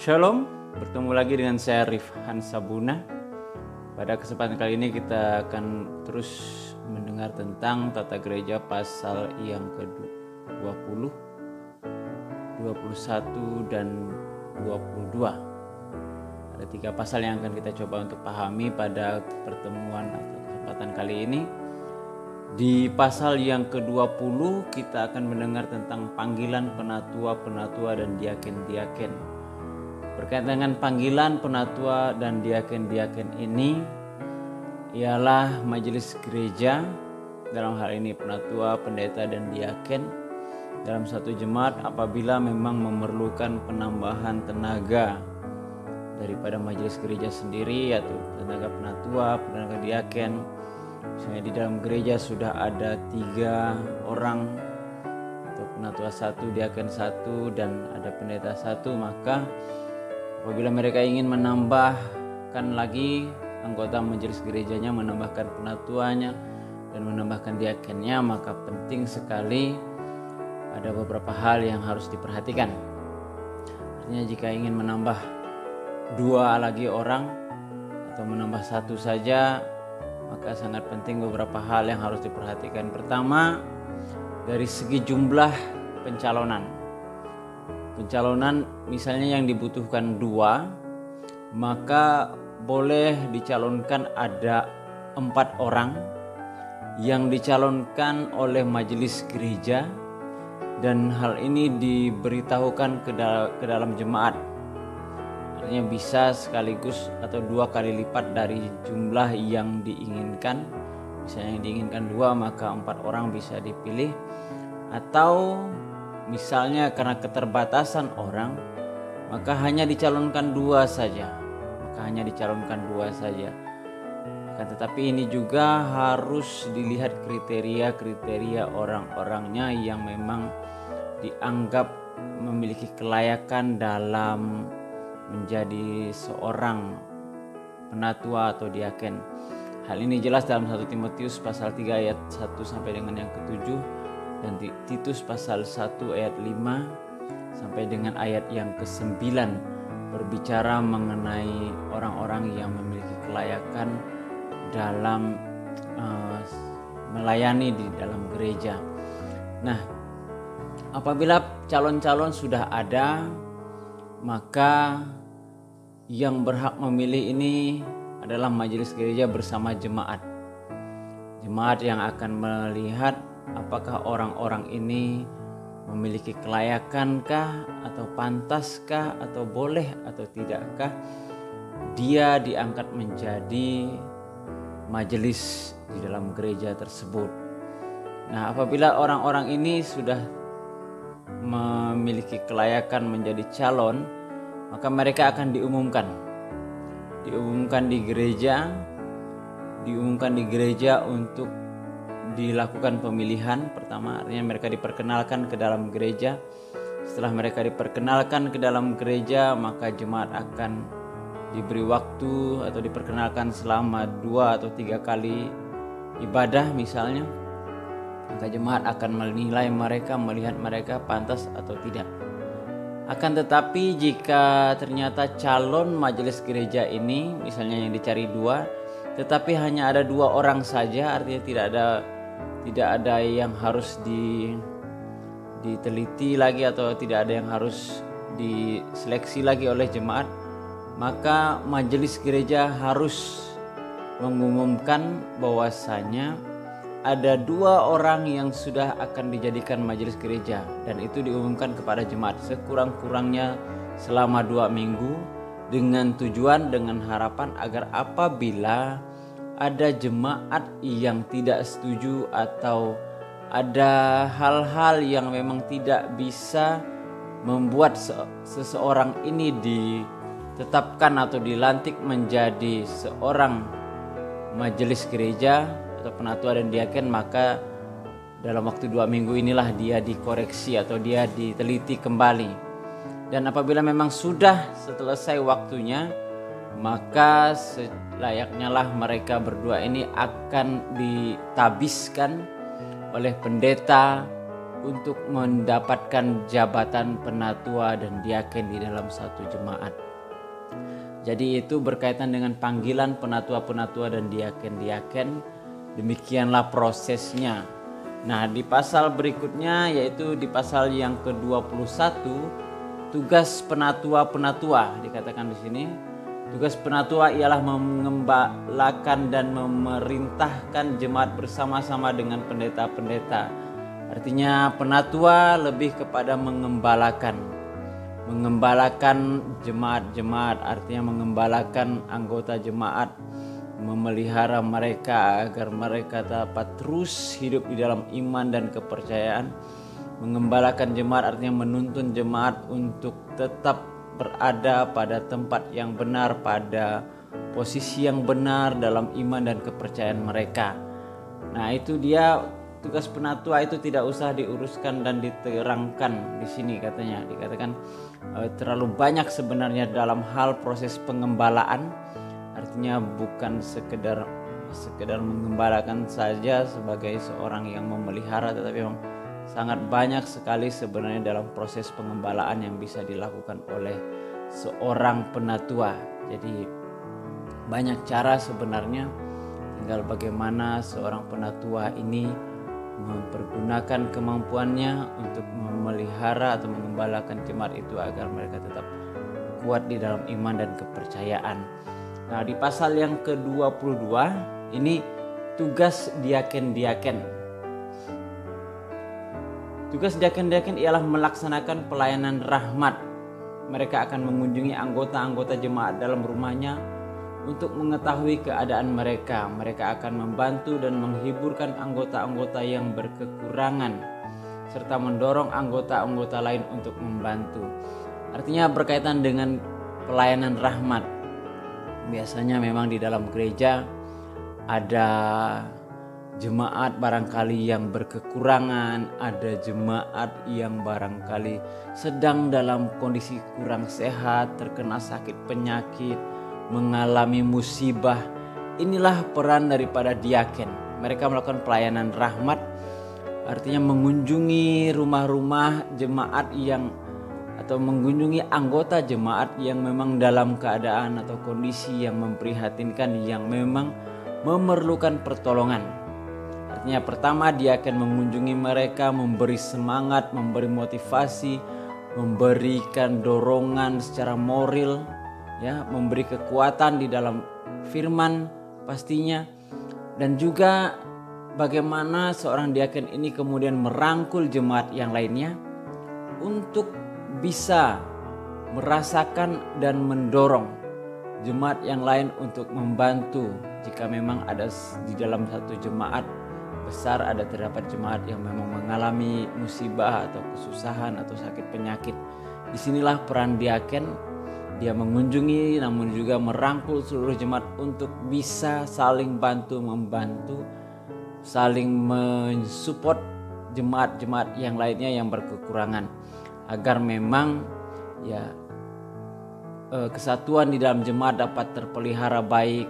Shalom, bertemu lagi dengan saya Rifhan Sabuna. Pada kesempatan kali ini kita akan terus mendengar tentang tata gereja pasal yang ke-20, 21 dan 22. Ada 3 pasal yang akan kita coba untuk pahami pada pertemuan atau kesempatan kali ini. Di pasal yang ke-20 kita akan mendengar tentang panggilan penatua-penatua dan diaken-diaken. Berkaitan dengan panggilan penatua dan diaken-diaken ini ialah majelis gereja, dalam hal ini penatua, pendeta dan diaken dalam satu jemaat apabila memang memerlukan penambahan tenaga daripada majelis gereja sendiri, yaitu tenaga penatua, tenaga diaken. Misalnya di dalam gereja sudah ada 3 orang atau penatua 1, diaken 1 dan ada pendeta 1, maka apabila mereka ingin menambahkan lagi anggota majelis gerejanya, menambahkan penatuanya dan menambahkan diakennya, maka penting sekali ada beberapa hal yang harus diperhatikan. Artinya jika ingin menambah 2 lagi orang atau menambah 1 saja, maka sangat penting beberapa hal yang harus diperhatikan. Pertama, dari segi jumlah pencalonan. Pencalonan misalnya yang dibutuhkan 2, maka boleh dicalonkan ada 4 orang yang dicalonkan oleh majelis gereja, dan hal ini diberitahukan ke dalam jemaat. Artinya bisa sekaligus atau 2 kali lipat dari jumlah yang diinginkan. Misalnya yang diinginkan 2, maka 4 orang bisa dipilih. Atau misalnya karena keterbatasan orang, maka hanya dicalonkan 2 saja. Akan tetapi ini juga harus dilihat kriteria orang-orangnya yang memang dianggap memiliki kelayakan dalam menjadi seorang penatua atau diaken. Hal ini jelas dalam 1 Timotius pasal 3 ayat 1 sampai dengan yang ke-7 dan Titus pasal 1 ayat 5 sampai dengan ayat yang ke-9 berbicara mengenai orang-orang yang memiliki kelayakan dalam melayani di dalam gereja. Nah, apabila calon-calon sudah ada, maka yang berhak memilih ini adalah majelis gereja bersama jemaat. Jemaat yang akan melihat apakah orang-orang ini memiliki kelayakankah atau pantaskah atau boleh atau tidakkah dia diangkat menjadi majelis di dalam gereja tersebut. Nah, apabila orang-orang ini sudah memiliki kelayakan menjadi calon, maka mereka akan diumumkan di gereja untuk dilakukan pemilihan. Pertama, artinya mereka diperkenalkan ke dalam gereja. Setelah mereka diperkenalkan ke dalam gereja, maka jemaat akan diberi waktu atau diperkenalkan selama 2 atau 3 kali ibadah misalnya. Maka jemaat akan menilai mereka, melihat mereka pantas atau tidak. Akan tetapi jika ternyata calon majelis gereja ini misalnya yang dicari 2, tetapi hanya ada 2 orang saja, artinya tidak ada yang harus diteliti lagi atau tidak ada yang harus diseleksi lagi oleh jemaat, maka majelis gereja harus mengumumkan bahwasanya ada 2 orang yang sudah akan dijadikan majelis gereja, dan itu diumumkan kepada jemaat sekurang-kurangnya selama 2 minggu dengan harapan agar apabila ada jemaat yang tidak setuju atau ada hal-hal yang memang tidak bisa membuat seseorang ini ditetapkan atau dilantik menjadi seorang majelis gereja atau penatua dan diaken, maka dalam waktu 2 minggu inilah dia dikoreksi atau dia diteliti kembali. Dan apabila memang sudah selesai waktunya, maka selayaknya lah mereka berdua ini akan ditabiskan oleh pendeta untuk mendapatkan jabatan penatua dan diaken di dalam satu jemaat. Jadi itu berkaitan dengan panggilan penatua-penatua dan diaken-diaken. Demikianlah prosesnya. Nah, di pasal berikutnya yaitu di pasal yang ke-21, tugas penatua-penatua dikatakan di sini. Tugas penatua ialah mengembalakan dan memerintahkan jemaat bersama-sama dengan pendeta-pendeta. Artinya penatua lebih kepada mengembalakan jemaat-jemaat, artinya mengembalakan anggota jemaat, memelihara mereka agar mereka dapat terus hidup di dalam iman dan kepercayaan. Mengembalakan jemaat artinya menuntun jemaat untuk tetap berada pada tempat yang benar, pada posisi yang benar dalam iman dan kepercayaan mereka. Nah, itu dia tugas penatua, itu tidak usah diuruskan dan diterangkan di sini katanya. Dikatakan terlalu banyak sebenarnya dalam hal proses pengembalaan. Artinya bukan sekedar mengembalakan saja sebagai seorang yang memelihara, tetapi memang sangat banyak sekali sebenarnya dalam proses pengembalaan yang bisa dilakukan oleh seorang penatua. Jadi banyak cara sebenarnya, tinggal bagaimana seorang penatua ini mempergunakan kemampuannya untuk memelihara atau mengembalakan jemaat itu agar mereka tetap kuat di dalam iman dan kepercayaan. Nah, di pasal yang ke-22 ini tugas diaken-diaken. Tugas diaken-diaken ialah melaksanakan pelayanan rahmat. Mereka akan mengunjungi anggota-anggota jemaat dalam rumahnya untuk mengetahui keadaan mereka. Mereka akan membantu dan menghiburkan anggota-anggota yang berkekurangan, serta mendorong anggota-anggota lain untuk membantu. Artinya berkaitan dengan pelayanan rahmat. Biasanya memang di dalam gereja ada jemaat barangkali yang berkekurangan, ada jemaat yang barangkali sedang dalam kondisi kurang sehat, terkena sakit penyakit, mengalami musibah. Inilah peran daripada diaken. Mereka melakukan pelayanan rahmat, artinya mengunjungi rumah-rumah jemaat atau mengunjungi anggota jemaat yang memang dalam keadaan atau kondisi yang memprihatinkan, yang memang memerlukan pertolongan. Artinya pertama dia akan mengunjungi mereka, memberi semangat, memberi motivasi, memberikan dorongan secara moral, ya, memberi kekuatan di dalam firman pastinya, dan juga bagaimana seorang diaken ini kemudian merangkul jemaat yang lainnya untuk bisa merasakan dan mendorong jemaat yang lain untuk membantu jika memang ada di dalam satu jemaat besar ada terdapat jemaat yang memang mengalami musibah atau kesusahan atau sakit penyakit. Disinilah peran diaken, dia mengunjungi namun juga merangkul seluruh jemaat untuk bisa saling bantu membantu, saling mensupport jemaat-jemaat yang lainnya yang berkekurangan, agar memang kesatuan di dalam jemaat dapat terpelihara baik,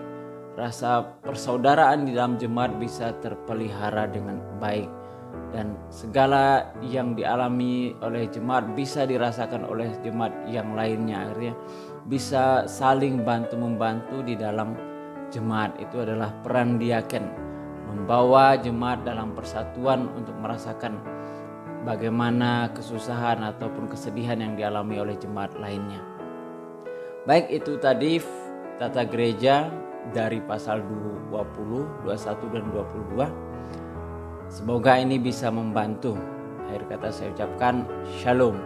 rasa persaudaraan di dalam jemaat bisa terpelihara dengan baik, dan segala yang dialami oleh jemaat bisa dirasakan oleh jemaat yang lainnya. Akhirnya bisa saling bantu-membantu di dalam jemaat. Itu adalah peran diaken, membawa jemaat dalam persatuan untuk merasakan bagaimana kesusahan ataupun kesedihan yang dialami oleh jemaat lainnya. Baik, itu tadi tata gereja dari pasal 20, 21 dan 22. Semoga ini bisa membantu. Akhir kata saya ucapkan shalom.